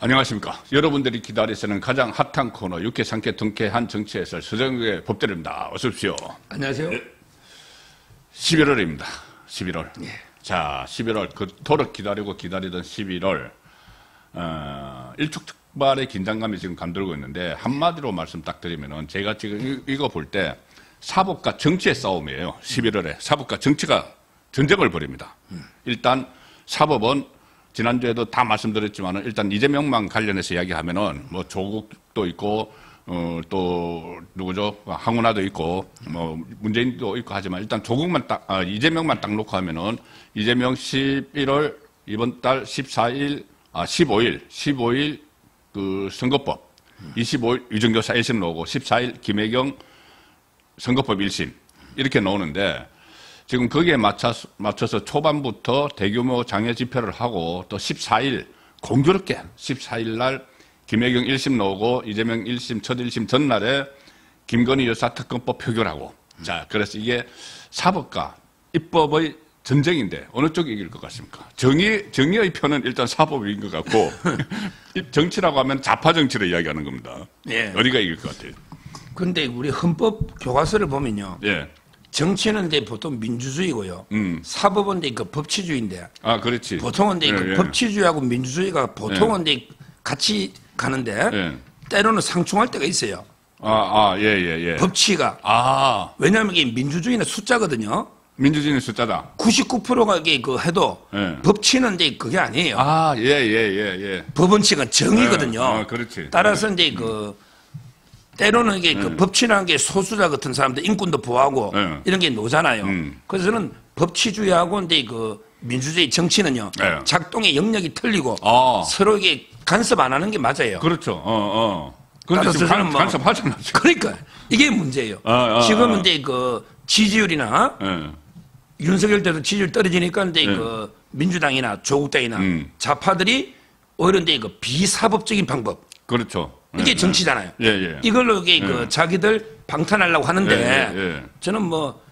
안녕하십니까. 여러분들이 기다리시는 가장 핫한 코너 유쾌 상쾌 통쾌한 정치 해설 서정국의 법대리입니다. 어서 오십시오. 안녕하세요. 11월입니다. 11월. 예. 자, 11월 그토록 기다리던 11월 일촉즉발의 긴장감이 지금 감돌고 있는데 한마디로 말씀 딱 드리면은 제가 지금 이거 볼 때 사법과 정치의 싸움이에요. 11월에 사법과 정치가 전쟁을 벌입니다. 일단 사법은 지난주에도 다 말씀드렸지만은 일단 이재명만 관련해서 이야기하면은 뭐 조국도 있고 또 누구죠? 황운하도 있고 뭐 문재인도 있고 하지만 일단 조국만 딱 이재명만 딱 놓고 하면은 이재명 11월 이번 달 14일 15일 그 선거법 25일 위정교사 1심 나오고 14일 김혜경 선거법 1심 이렇게 나오는데 지금 거기에 맞춰서 초반부터 대규모 장외 집회를 하고 또 14일 공교롭게 14일 날 김혜경 1심 나오고 이재명 1심 첫 1심 전날에 김건희 여사 특검법 표결하고 자 그래서 이게 사법과 입법의 전쟁인데 어느 쪽이 이길 것 같습니까? 정의의 편은 일단 사법인 것 같고 정치라고 하면 좌파 정치를 이야기하는 겁니다. 예. 어디가 이길 것 같아요? 근데 우리 헌법 교과서를 보면요. 예. 정치는 이제 보통 민주주의고요. 사법은 이제 그 법치주의인데. 아, 그렇지. 보통은 이제 예, 그 예. 법치주의하고 민주주의가 보통은 이제 같이 가는데 예. 때로는 상충할 때가 있어요. 예. 법치가. 왜냐하면 이게 민주주의는 숫자거든요. 민주주의는 숫자다. 99%가 이게 그 해도 예. 법치는 이제 그게 아니에요. 예. 법원칙은 정의거든요. 예. 그렇지. 따라서 이제 그 때로는 이게 그 법치라는 게 소수자 같은 사람들 인권도 보호하고 이런 게 노잖아요. 그래서 저는 법치주의하고 이제 그 민주주의 정치는요. 작동의 영역이 틀리고 서로 이게 간섭 안 하는 게 맞아요. 그렇죠. 그런데 지금 저는 뭐 간섭하잖아. 그러니까 이게 문제예요. 지금은 이제 그 지지율이나 윤석열 때도 지지율 떨어지니까 이제 그 민주당이나 조국당이나 좌파들이 오히려 이제 그 비사법적인 방법. 그렇죠. 이게 정치잖아요. 예. 이걸로 이게 그 자기들 방탄하려고 하는데 저는 뭐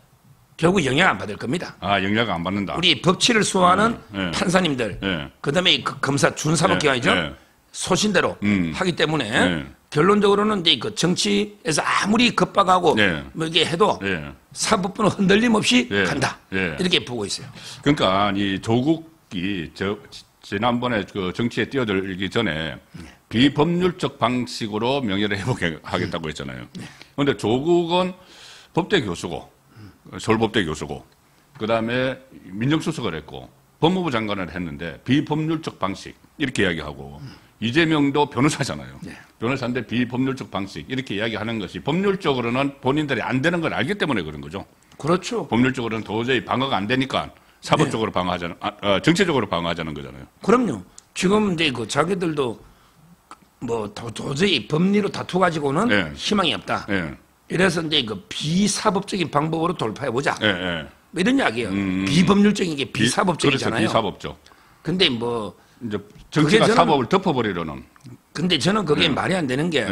결국 영향 안 받을 겁니다. 영향 안 받는다. 우리 법치를 수호하는 판사님들, 그다음에 그 검사 준사법기관이죠. 소신대로 하기 때문에 결론적으로는 이제 그 정치에서 아무리 급박하고 뭐 이게 해도 사법부는 흔들림 없이 간다. 이렇게 보고 있어요. 그러니까 이 조국이 지난번에 그 정치에 뛰어들기 전에 비법률적 방식으로 명예를 회복하겠다고 했잖아요. 그런데 조국은 법대 교수고 서울법대 교수고 그다음에 민정수석을 했고 법무부 장관을 했는데 비법률적 방식 이렇게 이야기하고 이재명도 변호사잖아요. 변호사인데 비법률적 방식 이렇게 이야기하는 것이 법률적으로는 본인들이 안 되는 걸 알기 때문에 그런 거죠. 그렇죠. 법률적으로는 도저히 방어가 안 되니까 사법적으로 방어하자는 정치적으로 방어하자는 거잖아요. 그럼요. 지금 이제 그 자기들도 뭐 도저히 법리로 다투 가지고는 희망이 없다. 이래서 이제 그 비사법적인 방법으로 돌파해 보자. 뭐 이런 이야기예요. 비법률적인 게 비사법적이잖아요. 그렇죠. 비사법적. 근데 뭐 이제 정치가 사법을 덮어버리려는. 근데 저는 그게 말이 안 되는 게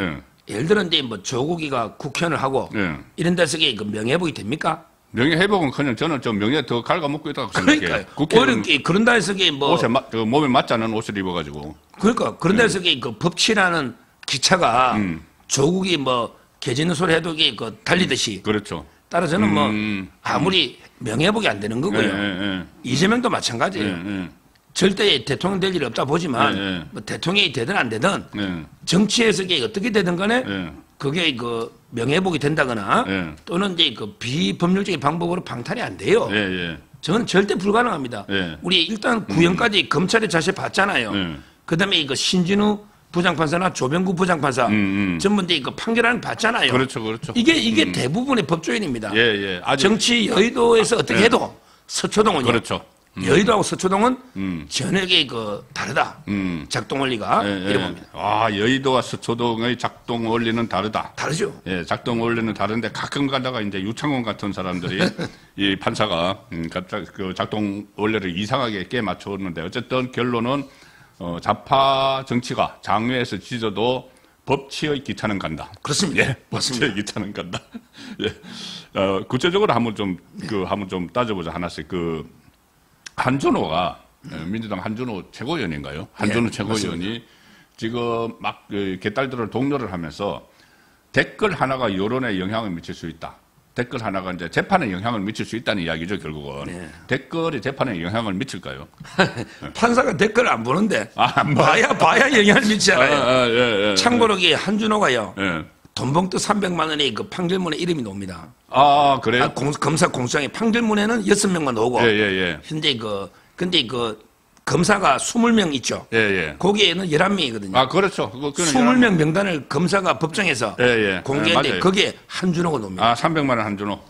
예를 들어 이제 뭐 조국이가 국회의원을 하고 이런 데서 그 명예회복이 됩니까? 명예회복은커녕 저는 저 명예 더 갉아먹고 있다고 생각해요. 그러니까 오히려 그런 데서 뭐 옷에 몸에 맞지 않는 옷을 입어가지고. 그러니까 그런 데서 그 법치라는 기차가 조국이 뭐 개짖는 소리 해도 그 달리듯이. 그렇죠. 따라서 저는 뭐 아무리 명예회복이 안 되는 거고요. 이재명도 마찬가지예요. 절대 대통령 될 일이 없다 보지만 뭐 대통령이 되든 안 되든 정치에서 이게 어떻게 되든 간에 그게 그 명예회복이 된다거나 또는 이제 그 비법률적인 방법으로 방탄이 안 돼요. 저는 절대 불가능합니다. 우리 일단 구형까지 검찰의 자세 봤잖아요. 그다음에 이거 신진우 부장판사나 조병구 부장판사 전부 이제 그 판결하는 봤잖아요. 그렇죠. 이게 대부분의 법조인입니다. 아직 정치 여의도에서 어떻게 해도 서초동은요. 그렇죠. 여의도하고 서초동은 전역에 그 다르다. 작동 원리가 이래 봅니다. 여의도와 서초동의 작동 원리는 다르다. 다르죠. 작동 원리는 다른데 가끔 가다가 이제 유창훈 같은 사람들이 이 판사가 갑자기 그 작동 원리를 이상하게 깨 맞추었는데 어쨌든 결론은 좌파 정치가 장외에서 지져도 법치의 기차는 간다. 그렇습니다. 법치의 기차는 간다. 구체적으로 한번 좀 따져보자 하나씩 한준호가 민주당 한준호 최고위원인가요? 한준호 최고위원이 지금 막 개딸들을 독려를 하면서 댓글 하나가 여론에 영향을 미칠 수 있다. 댓글 하나가 이제 재판에 영향을 미칠 수 있다는 이야기죠, 결국은. 네. 댓글이 재판에 영향을 미칠까요? 판사가 댓글을 안 보는데 봐야 영향을 미치잖아요. 참고로 한준호가요. 돈봉투 300만 원에 그 판결문에 이름이 나옵니다. 그래요? 검사 공소장에 판결문에는 6명만 나오고. 근데 검사가 20명 있죠. 거기에는 11명이거든요. 그렇죠. 20명 명단을 검사가 법정에서 공개했는데 거기에 한준호가 나옵니다. 300만 원 한준호.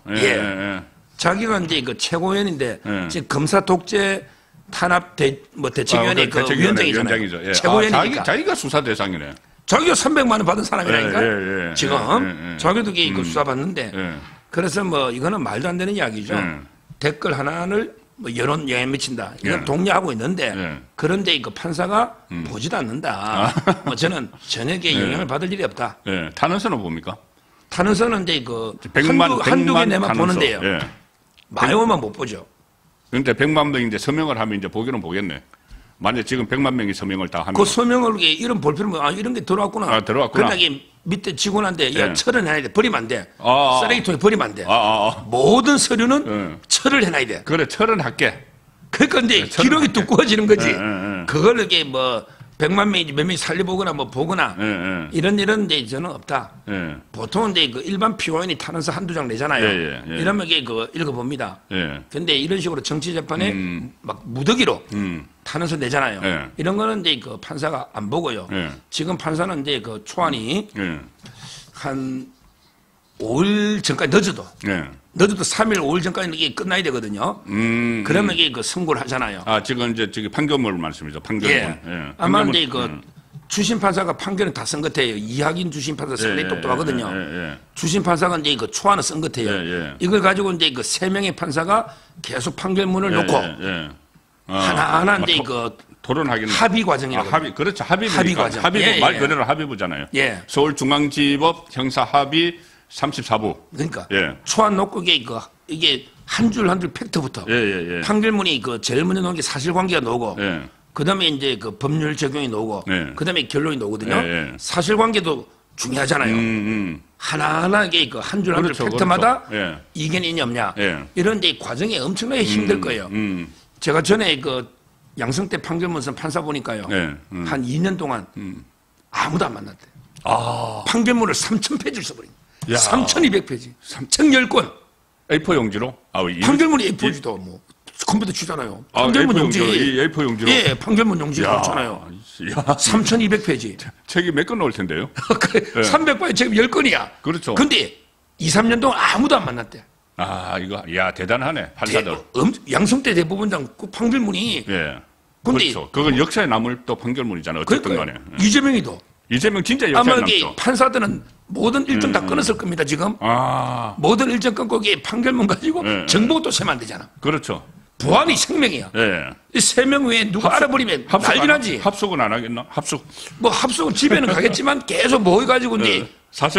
자기가 이제 그 최고위원인데 지금 검사 독재 탄압 대책위원회 그 위원장이잖아요. 최고위원이니까. 자기가 수사 대상이네. 자기가 300만 원 받은 사람이라니까. 지금 자기도 그 수사 받는데. 그래서 뭐 이거는 말도 안 되는 이야기죠. 댓글 하나를 뭐 여론 영향 미친다. 이건 독려하고 있는데 그런데 그 판사가 보지도 않는다. 뭐 저는 저녁에 영향을 받을 일이 없다. 탄원서는 뭡니까? 탄원서는 이제 한두 개 내만 보는데요. 마요만 못 보죠. 그런데 100만 명인데 서명을 하면 이제 보기는 보겠네. 만약 지금 100만 명이 서명을 다 하면. 그 서명을 이런 볼 필요는 이런 게 들어왔구나. 들어왔구나. 그러나 밑에 직원한테 야 철은 해놔야 돼. 버리면 안 돼. 쓰레기통에 버리면 안 돼. 모든 서류는 철을 해놔야 돼. 그래, 철은 할게. 그러니까 이제 기록이 두꺼워지는 거지. 그걸 이렇게 뭐 100만 명이 몇 명이 살려보거나 뭐 보거나 이런 일은 이제 저는 없다. 보통은 이제 그 일반 피고인이 탄원서 한두 장 내잖아요. 이러면 이게 그 읽어봅니다. 근데 이런 식으로 정치재판에 막 무더기로 탄원서 내잖아요. 이런 거는 이제 그 판사가 안 보고요. 지금 판사는 이제 그 초안이 한 5일 전까지 늦어도 3일, 5일 전까지 이게 끝나야 되거든요. 그러면 이게 그 선고를 하잖아요. 지금 이제 판결문 말씀이죠. 판결문. 아마 이제 그 주심 판사가 판결은 다 쓴 것 같아요. 이학인 주심 판사 상당히 똑똑하거든요. 주심 판사가 이제 그 초안을 쓴 것 같아요. 이걸 가지고 이제 그 3명의 판사가 계속 판결문을 놓고 하나하나 이제 그 토론하겠네. 합의 과정이라고. 그렇죠. 합의 과정. 말 그대로 합의부잖아요. 서울중앙지법 형사합의 34부. 그러니까 초안 놓고 이게 한 줄 한 줄 팩트부터 판결문이 그 제일 먼저 나온 게 사실관계가 나오고 그다음에 이제 그 법률 적용이 나오고 그다음에 결론이 나오거든요. 사실관계도 중요하잖아요. 하나하나 그 한 줄 한 줄 팩트마다 이견이 있냐 없냐 이런 이제 과정이 엄청나게 힘들 거예요. 제가 전에 그 양성태 판결문 쓴 판사 보니까요. 한 2년 동안 아무도 안 만났대. 판결문을 3,000페이지를 써버린. 3,200페이지. 1,010권. A4 용지로? 판결문이 A4지도 뭐 컴퓨터 치잖아요. 판결문 용지. A4 용지로? 판결문 용지 그렇잖아요. 3,200페이지. 책이 몇 권 나올 텐데요? 300번에 책이 10건이야. 그렇죠. 근데 2, 3년 동안 아무도 안 만났대. 대단하네. 판사들. 양성태 대법원장 그 판결문이. 근데 그렇죠. 그건 역사에 남을 또 판결문이잖아요. 어쨌든 간에. 이재명 진짜 역사에 남죠. 아마 판사들은 모든 일정 다 끊었을 겁니다, 지금. 모든 일정 끊고 판결문 가지고 정보가 또 세면 안 되잖아. 그렇죠. 보안이 생명이야. 이 3명 외에 누가 알아버리면 난리 나지. 합숙은 안 하겠나? 뭐 합숙은 집에는 가겠지만 계속 모여가지고 이제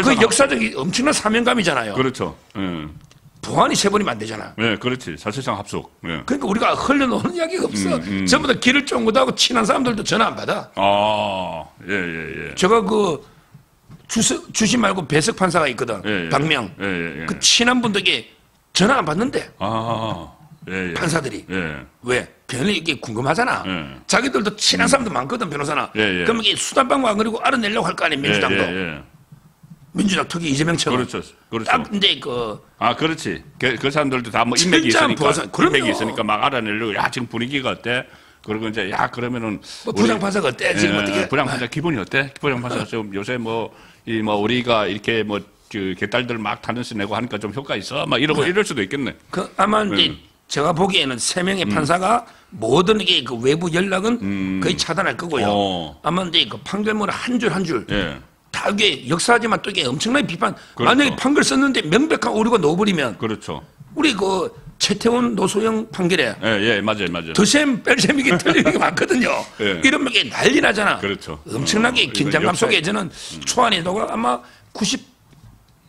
그 역사적인 엄청난 사명감이잖아요. 그렇죠. 보안이 세버리면 안 되잖아. 그렇지. 사실상 합숙. 그러니까 우리가 흘러놓는 이야기가 없어. 전부 다 길을 쫑긋 하고 친한 사람들도 전화 안 받아. 제가 그 주심 말고 배석 판사가 있거든. 박명. 그 친한 분들에게 전화 안 받는데. 판사들이. 왜? 변호인이 이게 궁금하잖아. 자기들도 친한 사람도 많거든, 변호사나. 그러면 이게 수단방법 안 그리고 알아내려고 할 거 아니에요, 민주당도. 민주당 특히 이재명처럼. 그렇죠. 딱 이제 그렇지. 그 사람들도 다 뭐 인맥이 있으니까 막 알아내려고. 지금 분위기가 어때? 그리고 이제 그러면은 뭐 부장판사가 어때? 지금 어떻게? 부장판사 기분이 어때? 부장판사 좀 요새 우리가 이렇게 개딸들 막 탄원서 내고 하니까 좀 효과 있어? 막 이럴 수도 있겠네. 아마 이제 제가 보기에는 3명의 판사가 모든 게 그 외부 연락은 거의 차단할 거고요. 아마 이제 그 판결문을 한 줄 한 줄. 다 이게 역사하지만 또 이게 엄청나게 비판. 만약에 판결 썼는데 명백한 오류가 넣어버리면. 그렇죠. 우리 그 최태원 노소영 판결에. 맞아요. 더셈 뺄셈 이게 틀리는 게 많거든요. 이러면 이게 난리 나잖아. 그렇죠. 엄청나게 긴장감 속에 저는 초안에다가 아마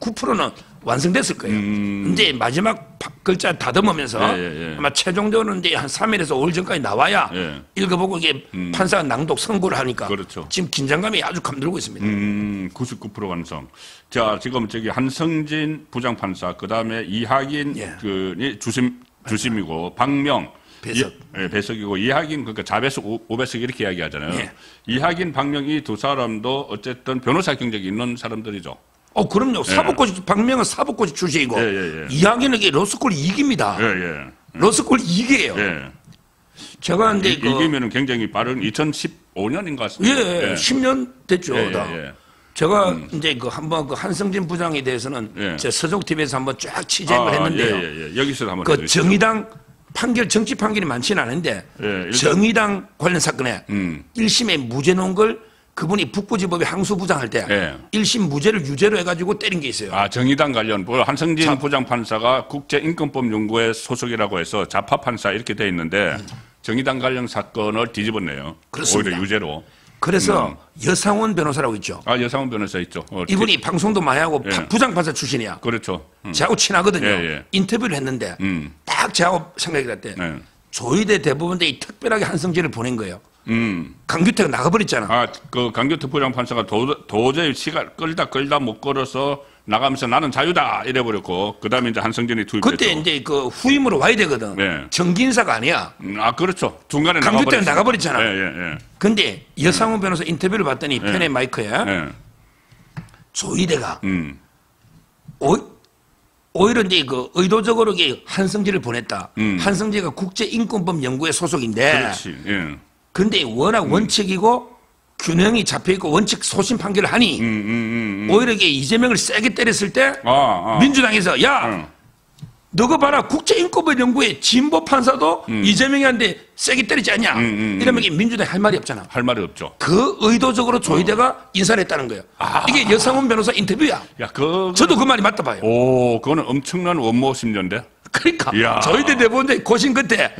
9%는 완성됐을 거예요. 이제 마지막 글자 다듬으면서 아마 최종적으로 이제 한 3일에서 5일 전까지 나와야 읽어보고 이게 판사가 낭독 선고를 하니까 그렇죠. 지금 긴장감이 아주 감돌고 있습니다. 99% 완성. 자, 지금 저기 한성진 부장판사, 그 다음에 이학인 그 주심이고 박명 배석. 배석이고 이학인 그러니까 자배석, 오배석 이렇게 이야기하잖아요. 이학인, 박명 이 두 사람도 어쨌든 변호사 경력이 있는 사람들이죠. 그럼요. 사법고시 박명은 사법고시 출신이고 이학인은 이게 로스쿨 2기입니다. 로스쿨 2기예요. 제가 이제 이기면은 굉장히 빠른 2015년인 것 같습니다. 10년 됐죠. 제가 이제 한번 한성진 부장에 대해서는 제 서종 TV에서 한번 쫙 취재를 했는데요. 여기서 한번 그 정의당 판결 정치 판결이 많지는 않은데 정의당 관련 사건에 1심에 무죄 놓은 걸 그분이 북부지법에 항소부장할 때 1심 무죄를 유죄로 해가지고 때린 게 있어요. 아, 정의당 관련 한성진 부장판사가 국제인권법연구회 소속이라고 해서 좌파판사 이렇게 돼 있는데 정의당 관련 사건을 뒤집었네요. 그렇습니다. 오히려 유죄로. 그래서 여상원 변호사라고 있죠. 아, 여상원 변호사 있죠. 이분이 방송도 많이 하고 부장판사 출신이야. 그렇죠. 저하고 친하거든요. 인터뷰를 했는데 딱 저하고 생각이 났대. 조의대 대법원장이 특별하게 한성진을 보낸 거예요. 강규태가 나가버렸잖아. 아, 그 강규태 부장판사가 도저히 시간 끌다 못 걸어서 나가면서 나는 자유다 이래버렸고 그 다음에 이제 한성진이 투입됐죠. 그때 이제 그 후임으로 와야 되거든. 정기인사가 아니야. 아, 그렇죠. 중간에 강규태가 나가버렸잖아. 근데 예. 여상훈 변호사 인터뷰를 봤더니 펜의 마이크에 조의대가 오히려 이제 그 의도적으로 한성진을 보냈다. 한성진가 국제인권법 연구회 소속인데. 그렇지. 근데 워낙 원칙이고 균형이 잡혀있고 원칙 소신 판결을 하니 오히려 이게 이재명을 세게 때렸을 때 민주당에서 너가 봐라 국제인권법 연구회 진보 판사도 이재명한테 세게 때리지 않냐 이러면 민주당이 할 말이 없잖아. 할 말이 없죠. 그 의도적으로 조의대가 인사를 했다는 거예요. 이게 여상훈 변호사 인터뷰야. 저도 그 말이 맞다 봐요. 오, 그거는 엄청난 원모 심리인데. 그러니까 조의대 대법원장이 고심 끝에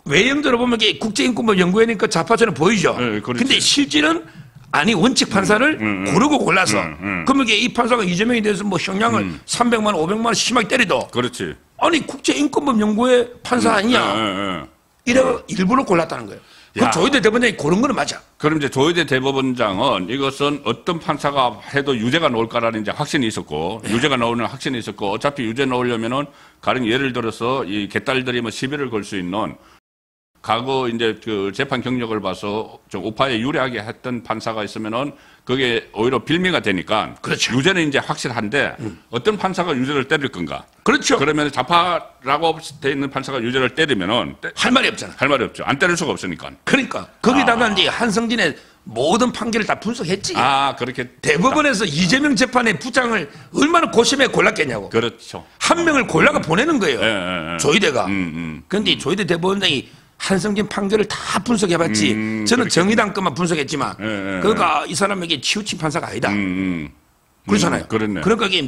외형적으로 보면 이게 국제인권법 연구회니까 좌파처럼 보이죠. 근데 실질은 아니 원칙 판사를 고르고 골라서 그러면 이 판사가 이재명에 대해서 뭐 형량을 300만 원, 500만 원 심하게 때려도 그렇지. 아니 국제인권법 연구회 판사 아니냐 이래 일부러 골랐다는 거예요. 그 조의대 대법원장이 고른 거는 맞아. 그럼 이제 조의대 대법원장은 이것은 어떤 판사가 해도 유죄가 나올 거라는 이제 확신이 있었고 유죄가 나오는 확신이 있었고 어차피 유죄 나오려면은 가령 예를 들어서 이 개딸들이 뭐 시비를 걸 수 있는 과거 이제 그 재판 경력을 봐서 좀 우파에 유리하게 했던 판사가 있으면은 그게 오히려 빌미가 되니까 그렇죠. 유죄는 이제 확실한데 어떤 판사가 유죄를 때릴 건가? 그렇죠. 그러면 좌파라고 돼 있는 판사가 유죄를 때리면은 할 말이 없잖아. 할 말이 없죠. 안 때릴 수가 없으니까. 그러니까 거기다가 이제 한성진의 모든 판결을 다 분석했지. 그렇게 대법원에서 이재명 재판의 부장을 얼마나 고심해 골랐겠냐고. 그렇죠. 한 명을 골라가 보내는 거예요. 조의대가. 그런데 조의대 대법원장이 한성진 판결을 다 분석해봤지. 저는 정의당 것만 분석했지만, 그러니까 이 사람에게 치우친 판사가 아니다. 그렇잖아요. 그렇네. 그러니까 이게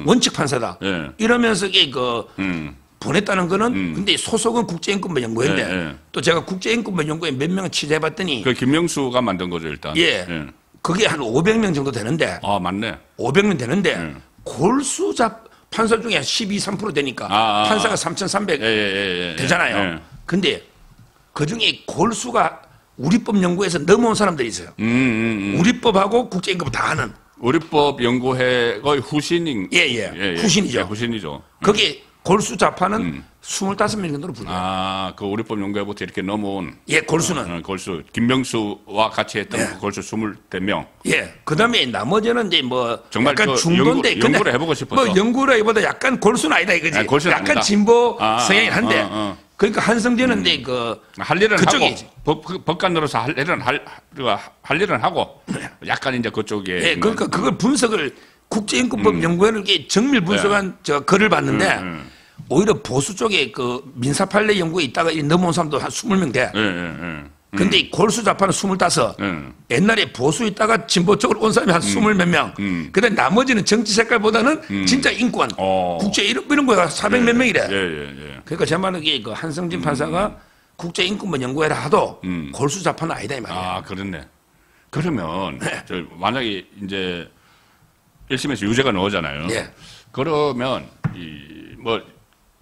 원칙 판사다. 이러면서 이게 보냈다는 거는 근데 소속은 국제인권법 연구회인데 또 제가 국제인권법 연구회 몇 명을 취재해봤더니 그 김명수가 만든 거죠 일단. 그게 한 500명 정도 되는데. 맞네. 500명 되는데 골수잡 판사 중에 한 12, 3% 되니까 판사가 3,300 되잖아요. 근데 그 중에 골수가 우리법 연구에서 넘어온 사람들이 있어요. 우리법하고 국제인권법 다 하는. 우리법 연구회의 후신인. 후신이죠. 후신이죠. 거기 골수 좌파는 25명 정도로 불려요. 그 우리법 연구회부터 이렇게 넘어온. 골수는. 골수. 김명수와 같이 했던 골수 20명. 그 다음에 나머지는 이제 뭐 정말 약간 중도인데. 연구를 해보고 싶어서. 뭐 연구라기보다 약간 골수는 아니다 이거지. 골수는 약간 아니다. 진보 성향이 한데. 그러니까 한성진은 이제 할 일은 그쪽이 하고 법관으로서 할 일은 하고 약간 이제 그쪽에 그러니까 그걸 분석을 국제인권법 연구회를 정밀 분석한 저 글을 봤는데 오히려 보수 쪽에 그 민사판례 연구에 있다가 넘어온 사람도 한 20명 돼. 근데 골수 좌파는 25. 옛날에 보수 있다가 진보 쪽으로 온 사람이 한 20 몇 명. 근데 나머지는 정치 색깔보다는 진짜 인권, 국제 이런 거가 400 몇 명이래. 그러니까 제 말은 이게 그 한성진 판사가 국제인권법 연구회라 하도 골수 좌파는 아니다 이 말이야. 그렇네. 그러면 만약에 이제 1심에서 유죄가 나오잖아요. 예. 그러면 뭐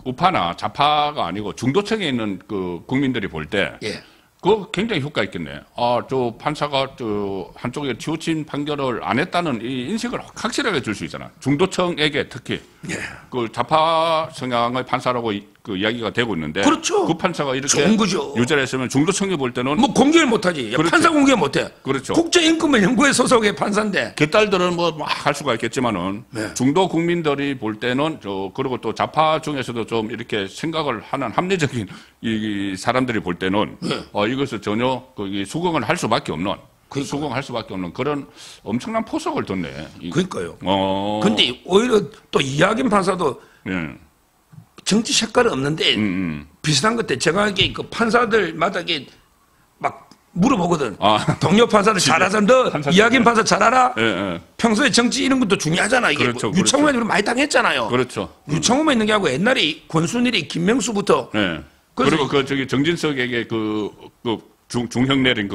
우파나 좌파가 아니고 중도층에 있는 그 국민들이 볼 때 예. 그거 굉장히 효과 있겠네. 저 판사가 저 한쪽에 치우친 판결을 안 했다는 이 인식을 확실하게 줄 수 있잖아. 중도층에게 특히 예. 그 좌파 성향의 판사라고 그 이야기가 되고 있는데, 그렇죠. 그 판사가 이렇게 좋은 거죠. 유죄를 했으면 중도층이 볼 때는 뭐 공개를 못하지. 그렇죠. 판사 공개 못해. 그렇죠. 국제인권연구회 소속의 판사인데. 개딸들은 뭐 막 할 수가 있겠지만은 네. 중도 국민들이 볼 때는 그리고 또 좌파 중에서도 좀 이렇게 생각을 하는 합리적인 이 사람들이 볼 때는 네. 이것을 전혀 수긍을 할 수밖에 없는 그러니까요. 수긍할 수밖에 없는 그런 엄청난 포석을 뒀네. 그러니까요. 근데 오히려 또 이학인 판사도 예. 정치 색깔은 없는데 비슷한 것 같아. 제가 알기에 그 판사들마다 이게 막 물어보거든. 동료 판사들 잘하자. 너 이학인 판사 잘 알아? 예, 예. 평소에 정치 이런 것도 중요하잖아. 이게 그렇죠, 뭐 유창호만 그렇죠. 많이 당했잖아요. 그렇죠. 유창호만 있는 게 아니고 옛날에 권순일이 김명수부터. 예. 그래서 그리고 정진석에게 중형 내린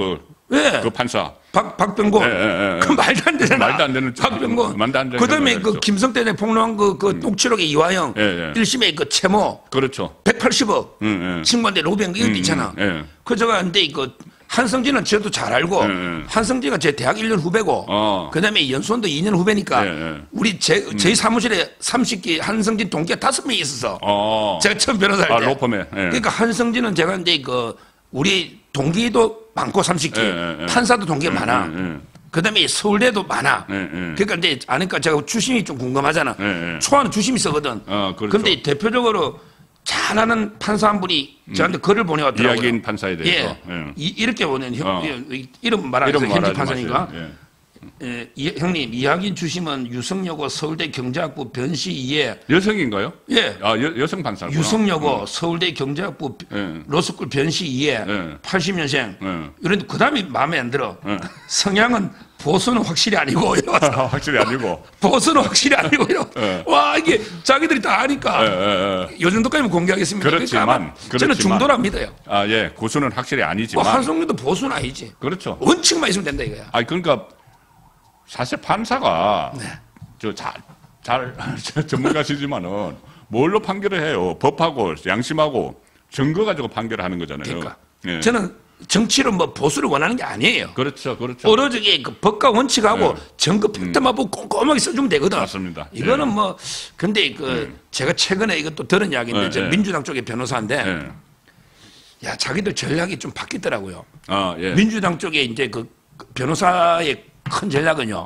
예. 그 판사. 박병고. 그 말도 안 되잖아. 말도 안 되는. 박병고. 말도 안 되는. 그 다음에 그 김성태 내 폭로한 그 녹취록의 이화영. 예, 예. 1심에 그 채모. 그렇죠. 180억. 친구한테 로비한 거 이것도 있잖아. 예. 그 제가 근데 한성진은 저도 잘 알고. 한성진가 제 대학 1년 후배고. 그 다음에 연수원도 2년 후배니까. 우리 저희 사무실에 30기 한성진 동기가 5명이 있었어. 제가 처음 변호사 할 때. 로펌에. 그러니까 한성진은 제가 근데 우리 동기도 많고 30기. 판사도 동기가 많아. 그다음에 서울대도 많아. 그러니까 이제 아니까 제가 주심이 좀 궁금하잖아. 초안은 주심이 쓰거든. 그렇죠. 그런데 대표적으로 잘하는 판사 한 분이 저한테 글을 보내왔더라고요. 이야기인 판사에 대해서. 예. 이렇게 보낸 이름 말하면서 현직 판사니까. 형님 이학인 주심은 유성여고 서울대 경제학부 변시 2에 여성인가요? 예. 여성 판사구나. 유성여고 서울대 경제학부 로스쿨 변시 2에 80년생. 이런데 그 다음에 마음에 안 들어. 성향은 보수는 확실히 아니고 확실히 아니고 보수는 확실히 아니고 와 이게 자기들이 다 아니까 요 정도까지는 공개하겠습니다. 그렇지만 저는 중도라 믿어요. 예, 고수는 확실히 아니지만 한성민도 보수는 아니지. 그렇죠. 원칙만 있으면 된다 이거야. 그러니까 사실 판사가 잘 전문가시지만은 뭘로 판결을 해요? 법하고 양심하고 증거 가지고 판결을 하는 거잖아요. 그러니까 예. 저는 정치로 뭐 보수를 원하는 게 아니에요. 그렇죠. 오로지 그 법과 원칙하고 증거 팩트만 보고 꼼꼼하게 써주면 되거든. 맞습니다. 이거는 뭐 근데 제가 최근에 이것도 들은 이야기인데 저 민주당 쪽의 변호사인데 야 자기들 전략이 좀 바뀌더라고요. 민주당 쪽에 이제 그 변호사의 큰 전략은요.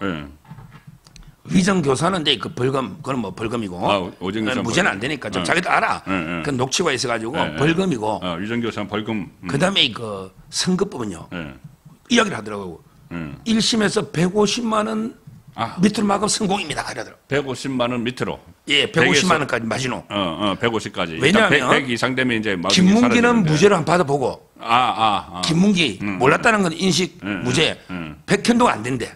위정 교사는데 그 벌금 그건 뭐 벌금이고 무죄는 안 되니까 좀 자기도 알아. 그 녹취가 있어가지고 벌금이고. 위정 교사는 벌금. 그다음에 그 선거법은요. 이야기를 하더라고. 1심에서 150만 원 밑으로 막으면 성공입니다. 이러더라고. 150만 원 밑으로. 예, 150만 원까지 마지노. 150까지. 왜냐하면 100 이상 되면 이제 김문기는 무죄를 한번 받아보고. 김문기 네. 몰랐다는 건 인식 무죄. 백현동 안 된대.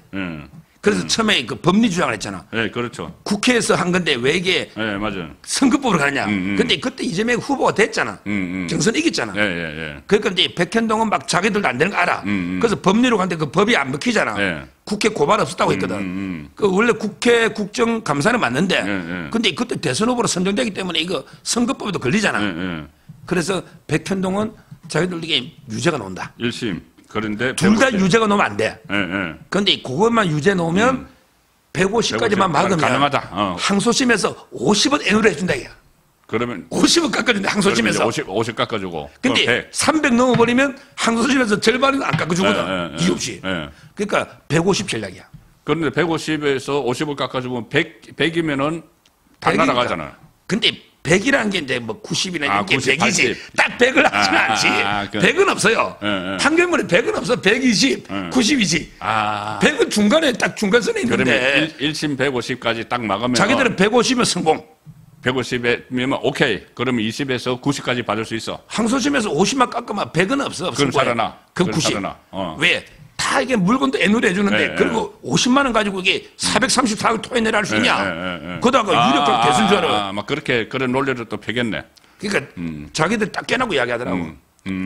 그래서 처음에 그 법리 주장을 했잖아. 네, 그렇죠. 국회에서 한 건데 왜 이게 맞아요. 선거법으로 가느냐. 근데 그때 이재명 후보가 됐잖아. 경선 이겼잖아. 그러니까 이제 백현동은 막 자기들도 안 되는 거 알아. 그래서 법리로 갔는데 그 법이 안 먹히잖아. 국회 고발 없었다고 했거든. 그 원래 국회 국정감사는 맞는데 근데 그때 대선 후보로 선정되기 때문에 이거 선거법에도 걸리잖아. 그래서 백현동은 자기들에게 유죄가 나온다. 1심. 그런데 둘 다 유죄가 나오면 안 돼. 그런데 그것만 유죄 나오면 150까지만 막으면 가능하다. 항소심에서 50원 애누로 해준다 이야. 그러면 50원 깎아준다 항소심에서. 50 깎아주고. 근데 300 넘어버리면 항소심에서 절반은 안 깎아주거든. 이유 없이. 그러니까 150 전략이야. 그런데 150에서 50을 깎아주면 100이면은 다 날아가잖아. 근데 100이라는 게 이제 뭐 90이나 이게 90, 100이지. 80. 딱 100을 하지는 않지. 100은 없어요. 판결문에 100은 없어. 120, 90이지. 100은 중간에 딱 중간선에 있는데. 그러면 1심 150까지 딱 막으면. 자기들은 150이면 성공. 150이면 오케이. 그러면 20에서 90까지 받을 수 있어. 항소심에서 50만 깎으면 100은 없어. 그럼 살아나. 그 90. 왜? 다 이게 물건도 애누로 해주는데 그리고 50만 원 가지고 이게 434억 토해내라 할 수 있냐? 그러다가 유력한 대선 줄 알아. 막 그런 논리를 또 펴겠네. 그러니까 자기들 딱 깨놓고 이야기하더라고.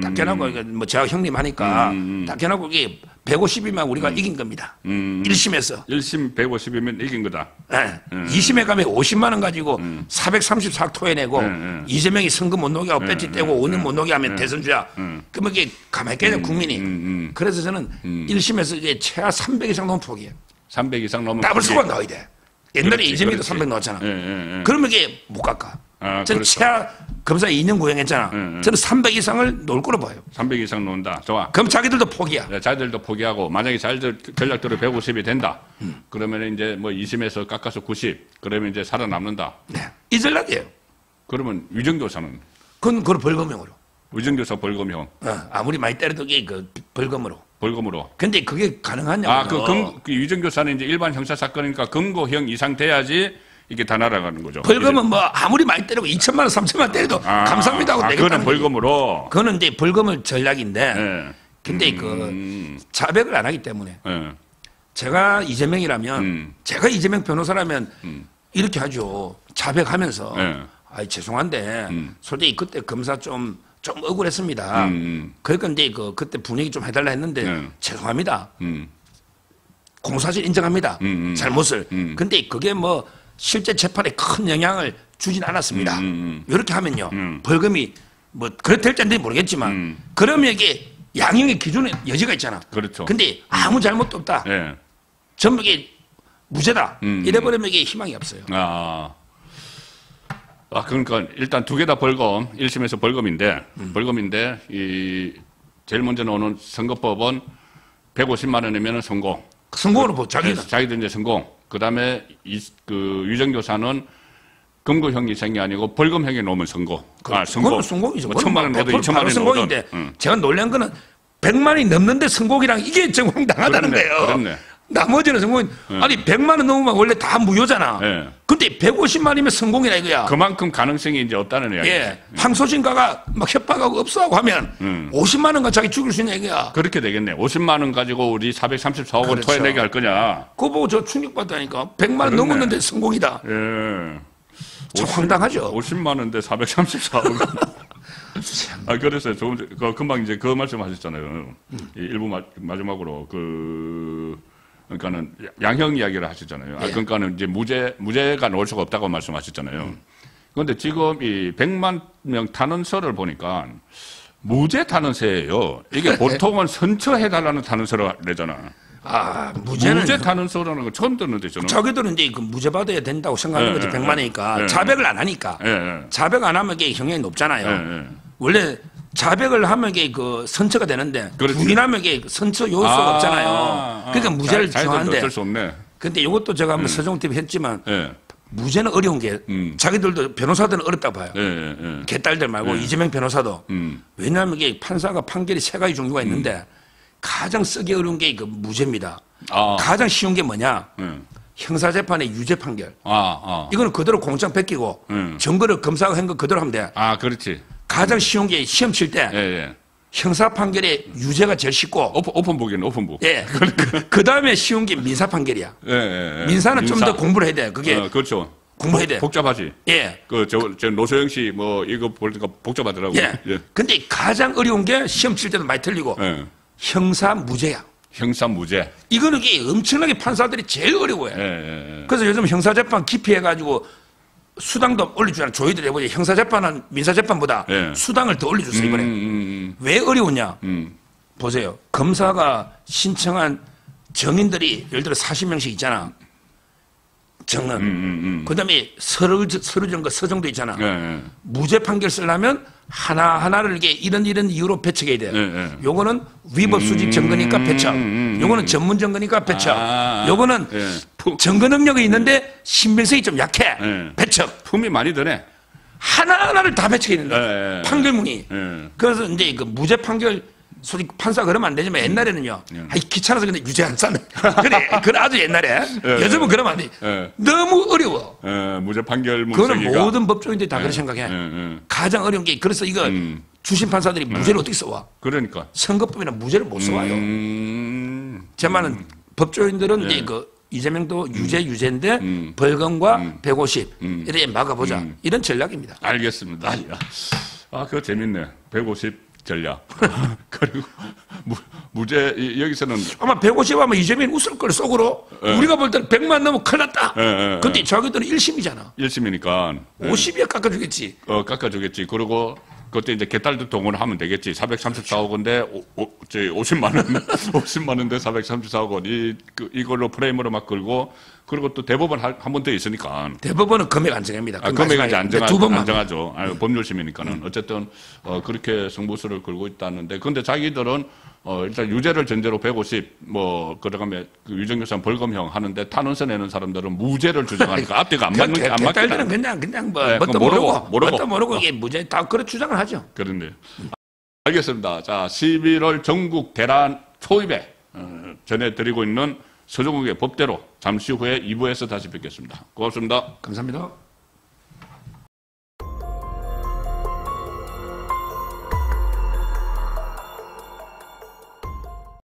딱 깨놓고 뭐 제가 형님 하니까 딱 깨놓고 이게 150이면 우리가 이긴 겁니다. 1심에서. 1심 150이면 이긴 거다. 네. 2심에 가면 50만 원 가지고 434억 토해내고 이재명이 선거 못 나게 하고 배지 떼고 5년 못 나게 하면 대선주야. 그러면 이게 가만히 있겠냐 국민이. 그래서 저는 1심에서 이제 최하 300 이상 넘으면 포기해요. 300 이상 넘으면 더블 스코어 넣어야 돼. 옛날에 그렇지, 이재명도 그렇지. 300 넣었잖아. 예. 그러면 이게 못 깎아. 아, 저는 그렇죠. 최하 검사 2년 구형했잖아. 저는 300 이상을 놓을 거로 봐요. 300 이상 놓는다. 좋아. 그럼 자기들도 포기야. 네, 자기들도 포기하고 만약에 자기들 전략대로 150이 된다. 그러면 이제 뭐 2심에서 깎아서 90. 그러면 이제 살아남는다. 네. 이 전략이에요. 그러면 위정교사는 그건 벌금형으로. 위정교사 벌금형. 아무리 많이 때려도 이게 그 벌금으로. 벌금으로. 근데 그게 가능하냐고요. 그 위정교사는 이제 일반 형사 사건이니까 금고형 이상 돼야지 이게 다 날아가는 거죠. 벌금은 뭐 아무리 많이 때리고 2천만 원, 3천만 원 때려도 감사합니다 하고 내겠다는 그거는 벌금으로. 그거는 이제 벌금을 전략인데 예. 근데 그 자백을 안 하기 때문에 예. 제가 이재명이라면 제가 이재명 변호사라면 이렇게 하죠. 자백하면서 예. 아이 죄송한데 솔직히 그때 검사 좀 억울했습니다. 그러니까 이제 그때 분위기 좀 해달라 했는데 죄송합니다. 공사실 인정합니다. 잘못을. 근데 그게 뭐 실제 재판에 큰 영향을 주진 않았습니다. 이렇게 하면요. 벌금이 뭐 그렇될지 안 될지 모르겠지만 그러면 이게 양형의 기준에 여지가 있잖아. 그렇죠. 근데 아무 잘못도 없다. 예. 전부 이게 무죄다. 이래버리면 이게 희망이 없어요. 그러니까 일단 두 개 다 벌금, 1심에서 벌금인데, 이 제일 먼저 나오는 선거법은 150만 원이면 성공. 성공으로 보 자기는. 자기들 이제 성공. 그 다음에 그 위정교사는 금고형이 이상이 아니고 벌금형에 놓으면 성공. 성공. 성공이죠. 뭐 1,000만 원 해도 2,000만 원이 성공인데 제가 놀란 거는 100만 원이 넘는데 성공이랑 이게 좀 황당하다는 거예요. 그렇네. 나머지는 성공. 아니 100만 원 넘으면 원래 다 무효잖아. 네. 근데 150만이면 성공이라 이거야. 그만큼 가능성이 이제 없다는 이야기죠. 예. 항소심가가 막 협박하고 없어하고 하면 50만 원가 자기 죽일 수 있는 얘기야. 그렇게 되겠네. 50만 원 가지고 우리 434억 원 그렇죠. 토해내게 할 거냐. 그거 보고 저 충격받다니까. 100만 원 넘었는데 성공이다. 예. 참 황당하죠. 50만 원대 434억 원. 그래서 금방 이제 그 말씀하셨잖아요. 일부 마지막으로 그러니까는 양형 이야기를 하셨잖아요. 예. 그러니까는 이제 무죄가 나올 수가 없다고 말씀하셨잖아요. 그런데 지금 이 100만 명 탄원서를 보니까 무죄 탄원서예요. 이게 보통은 선처해달라는 탄원서를 내잖아. 무죄는. 무죄 탄원서라는 거 처음 듣는데 저는. 자기들은 이제 그 무죄 받아야 된다고 생각하는 거지 100만이니까 자백을 안 하니까 자백 안 하면 이게 형량이 높잖아요. 원래 자백을 하면 이게 그 선처가 되는데 그렇지. 부인하면 이게 선처 요소가 없잖아요. 그러니까 무죄를 주장하는데. 어쩔 수 없네. 근데 이것도 제가 한번 서정 TV 했지만 무죄는 어려운 게 자기들도 변호사들은 어렵다고 봐요. 개딸들 말고 이재명 변호사도. 왜냐하면 이게 판사가 판결이 세 가지 종류가 있는데 가장 쓰기 어려운 게 그 무죄입니다. 가장 쉬운 게 뭐냐? 형사재판의 유죄 판결. 이거는 그대로 공장 뺏기고 증거를 검사가 한 거 그대로 하면 돼. 그렇지. 가장 쉬운 게 시험 칠 때 형사 판결의 유죄가 제일 쉽고 오픈북이네, 오픈북. 그 다음에 쉬운 게 민사 판결이야. 민사는 좀 더 공부를 해야 돼. 그게 그렇죠. 공부해야 돼. 복잡하지. 저 노소영 씨 뭐 이거 보니까 복잡하더라고요. 근데 가장 어려운 게 시험 칠 때도 많이 틀리고 형사 무죄야. 형사 무죄. 이거는 이게 엄청나게 판사들이 제일 어려워해. 그래서 요즘 형사재판 기피해가지고 수당도 올려주잖아. 조회들 해보지. 형사재판은 민사재판보다 수당을 더 올려줬어 이번에. 왜 어려우냐? 보세요. 검사가 신청한 정인들이 예를 들어 40명씩 있잖아. 정은. 그 다음에 서류 증거 서정도 있잖아. 무죄 판결 쓰려면 하나하나를 이렇게 이런 이유로 배척해야 돼. 요거는 위법 수집 증거니까 배척. 요거는 전문 증거니까 배척. 요거는 증거 능력이 있는데 신빙성이 좀 약해. 배척. 품이 많이 드네. 하나하나를 다 배척해야 된다. 판결문이. 그래서 이제 그 무죄 판결 솔직히 판사 그러면 안 되지만 옛날에는요. 귀찮아서 근데 유죄 안 싸네. 그래 아주 옛날에. 요즘은 그러면 안 돼. 너무 어려워. 무죄 판결 그거는 모든 법조인들이 다 그렇게 생각해. 가장 어려운 게 그래서 이거 주심 판사들이 무죄를 어떻게 써와? 그러니까. 선거법이나 무죄를 못 써와요. 제 말은 법조인들은 이제 그 이재명도 유죄인데 벌금과 150 이렇게 막아보자. 이런 전략입니다. 알겠습니다. 그거 재밌네. 150. 전략. 그리고 무죄 여기서는 아마 150하면 이재명이 웃을 걸 속으로. 우리가 볼 때는 100만 넘으면 큰일 났다. 근데 자기들은 1심이잖아. 1심이니까 50이야 깎아주겠지. 깎아주겠지. 그리고 그때 이제 개딸도 동원을 하면 되겠지. 434억 원인데 50만 원, 50만 원인데 434억 원. 이걸로 프레임으로 막 끌고, 그리고 또 대법원 한 번 더 있으니까. 대법원은 금액 안 정합니다. 금액이 이제 두 번만 안정하죠. 법률심이니까는. 어쨌든 그렇게 승부수를 걸고 있다는데, 근데 자기들은 일단 유죄를 전제로 150, 그다음에 그 유정교사 벌금형 하는데 탄원서 내는 사람들은 무죄를 주장하니까 앞뒤가 안 맞겠다. 개딸들은 그냥 뭣도 모르고 이게 무죄 다 그런 주장을 하죠. 그런데 알겠습니다. 자, 11월 전국 대란 초입에 전해드리고 있는 서정국의 법대로 잠시 후에 2부에서 다시 뵙겠습니다. 고맙습니다. 감사합니다.